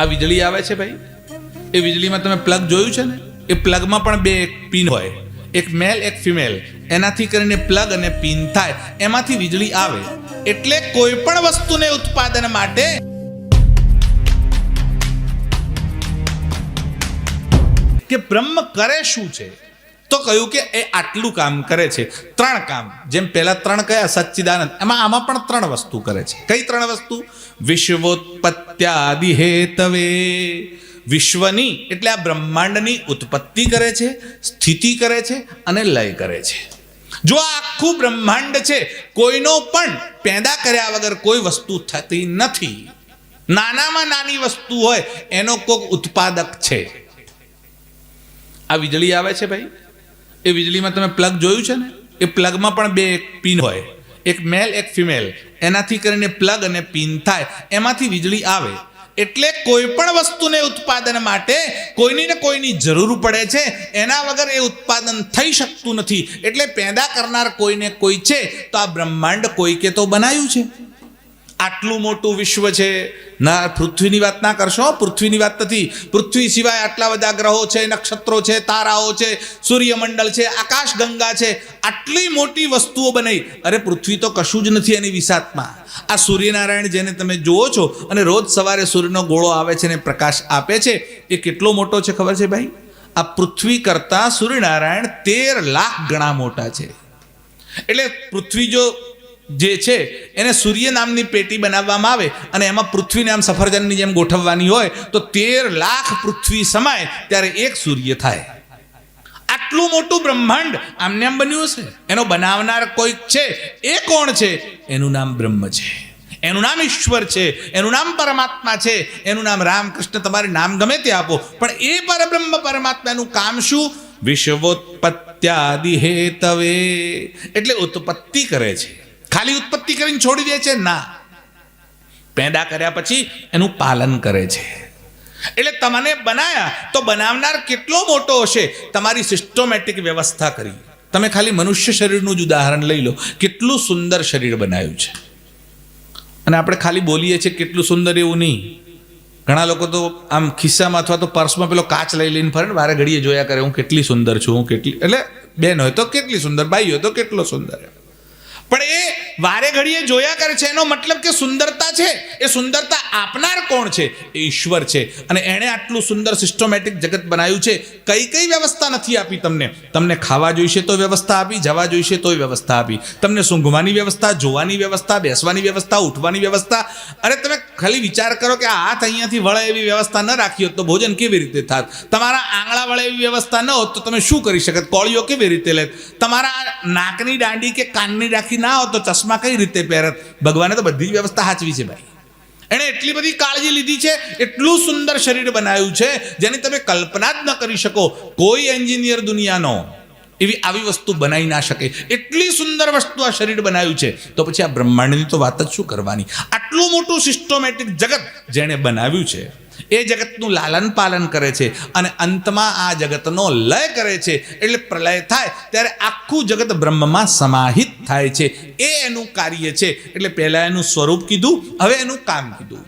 આ વીજળી આવે છે ભાઈ, એ વીજળીમાં તમે પ્લગ જોયું છે ને, એ પ્લગમાં પણ બે પિન હોય, એક મેલ એક ફિમેલ. એનાથી કરીને પ્લગ અને પિન થાય, એમાંથી વીજળી આવે. એટલે કોઈ પણ વસ્તુને ઉત્પાદન માટે કે બ્રહ્મ કરે શું છે, તો કહ્યું કે એ આટલું કામ કરે છે. 3 કામ, જેમ પહેલા 3 કયા સચ્ચિદાનંદ, આમાં પણ 3 વસ્તુ કરે છે. કઈ 3 વસ્તુ? વિશ્વોત્પત્ત્યાદિ હેતવે, વિશ્વની એટલે આ બ્રહ્માંડની ઉત્પત્તિ કરે છે, સ્થિતિ કરે છે અને લય કરે છે. જો આ આખું બ્રહ્માંડ છે, કોઈનો પણ પેદા કર્યા વગર કોઈ વસ્તુ થતી નથી. નાનામાં નાની વસ્તુ હોય એનો કોઈક ઉત્પાદક છે. આ વીજળી આવે છે ભાઈ, એ વીજળીમાં તમે પ્લગ જોયું છે ને, એ પ્લગમાં પણ બે પિન હોય, એક મેલ એક ફિમેલ. એનાથી કરીને પ્લગ અને પિન થાય, એમાંથી વીજળી આવે. એટલે કોઈ પણ વસ્તુને ઉત્પાદન માટે કોઈની ને કોઈની જરૂર પડે છે. એના વગર એ ઉત્પાદન થઈ શકતું નથી. એટલે પેદા કરનાર કોઈને કોઈ છે, તો આ બ્રહ્માંડ કોઈકે તો બનાવ્યું છે. આટલું મોટું વિશ્વ છે. ના, પૃથ્વીની વાત ના કરશો, પૃથ્વીની વાત નથી. પૃથ્વી સિવાય આટલા બધા ગ્રહો છે, નક્ષત્રો છે, તારાઓ છે, સૂર્યમંડળ છે, આકાશ ગંગા છે. આટલી મોટી વસ્તુઓ બનાવી. અરે પૃથ્વી તો કશું જ નથી એની વિસાતમાં. આ સૂર્યનારાયણ જેને તમે જુઓ છો અને રોજ સવારે સૂર્યનો ગોળો આવે છે ને પ્રકાશ આપે છે, એ કેટલો મોટો છે ખબર છે ભાઈ? આ પૃથ્વી કરતા સૂર્યનારાયણ 13 લાખ ગણા મોટા છે. એટલે પૃથ્વી જો જે છે એને સૂર્ય નામની પેટી બનાવવામાં આવે અને એમાં પૃથ્વીને આમ સફરજનની જેમ ગોઠવવાની હોય, તો 13 લાખ પૃથ્વી સમાય ત્યારે એક સૂર્ય થાય. આટલું મોટું બ્રહ્માંડ આમને આમ બન્યું છે. એનો બનાવનાર કોઈક છે. એ કોણ છે? એનું નામ બ્રહ્મ છે, એનું નામ ઈશ્વર છે, એનું નામ પરમાત્મા છે, એનું નામ રામ કૃષ્ણ, તમારે નામ ગમે તે આપો, પણ એ પરબ્રહ્મ પરમાત્માનું કામ શું? વિશ્વોત્પત્ત્યાદિ હેતવે, એટલે ઉત્પત્તિ કરે છે. ખાલી ઉત્પત્તિ કરીને છોડી દે છે? ના, પેદા કર્યા પછી એનું પાલન કરે છે. એટલે તમને બનાયા તો બનાવનાર કેટલો મોટો હશે? તમારી સિસ્ટમેટિક વ્યવસ્થા કરી. તમે ખાલી મનુષ્ય શરીરનું જ ઉદાહરણ લઈ લો, કેટલું સુંદર શરીર બનાવ્યું છે. અને આપણે ખાલી બોલીએ છીએ કેટલું સુંદર, એવું નહીં. ઘણા લોકો તો આમ ખિસ્સામાં અથવા તો પર્સમાં પેલો કાચ લઈ લઈને ફરે ને, વારે ઘડીએ જોયા કરે, હું કેટલી સુંદર છું, હું કેટલી. એટલે બેન હોય તો કેટલી સુંદર, ભાઈ હોય તો કેટલો સુંદર. પણ એ વારે ઘડીએ જોયા કરે છે, એનો મતલબ કે સુંદરતા છે. એ સુંદરતા આપનાર કોણ છે? એ ઈશ્વર છે. અને એણે આટલું સુંદર સિસ્ટમેટિક જગત બનાવ્યું છે. કઈ કઈ વ્યવસ્થા નથી આપી તમને? તમને ખાવા જોઈશે તો વ્યવસ્થા આપી, જવા જોઈશે તો વ્યવસ્થા આપી, તમને સૂંઘવાની વ્યવસ્થા, જોવાની વ્યવસ્થા, બેસવાની વ્યવસ્થા, ઉઠવાની વ્યવસ્થા. અરે તમે ખાલી વિચાર કરો કે આ હાથ અહીંયાથી વળે એવી વ્યવસ્થા ન રાખી હોત તો ભોજન કેવી રીતે થાત? તમારા આંગળા વળે એવી વ્યવસ્થા ન હોત તો તમે શું કરી શકત? કોળીઓ કેવી રીતે લેત? તમારા નાકની દાંડી કે કાનની રાખી ના હોત તો ચશ્મા કઈ રીતે પહેરત? ભગવાને તો બધી જ વ્યવસ્થા સાચવી છે ભાઈ. એણે એટલી બધી કાળજી લીધી છે, એટલું સુંદર શરીર બનાવ્યું છે જેની તમે કલ્પના જ ન કરી શકો. કોઈ એન્જિનિયર દુનિયાનો એવી આવી વસ્તુ બનાવી ના શકે. એટલી સુંદર વસ્તુ આ શરીર બનાવ્યું છે. તો પછી આ બ્રહ્માંડની તો વાત જ શું કરવાની? આટલું મોટું સિસ્ટમેટિક જગત જેણે બનાવ્યું છે, એ જગતનું લાલન પાલન કરે છે અને અંતમાં આ જગતનો લય કરે છે. એટલે પ્રલય થાય ત્યારે આખું જગત બ્રહ્મમાં સમાહિત થાય છે. એ એનું કાર્ય છે. એટલે પહેલા એનું સ્વરૂપ કીધું, હવે એનું કામ કીધું.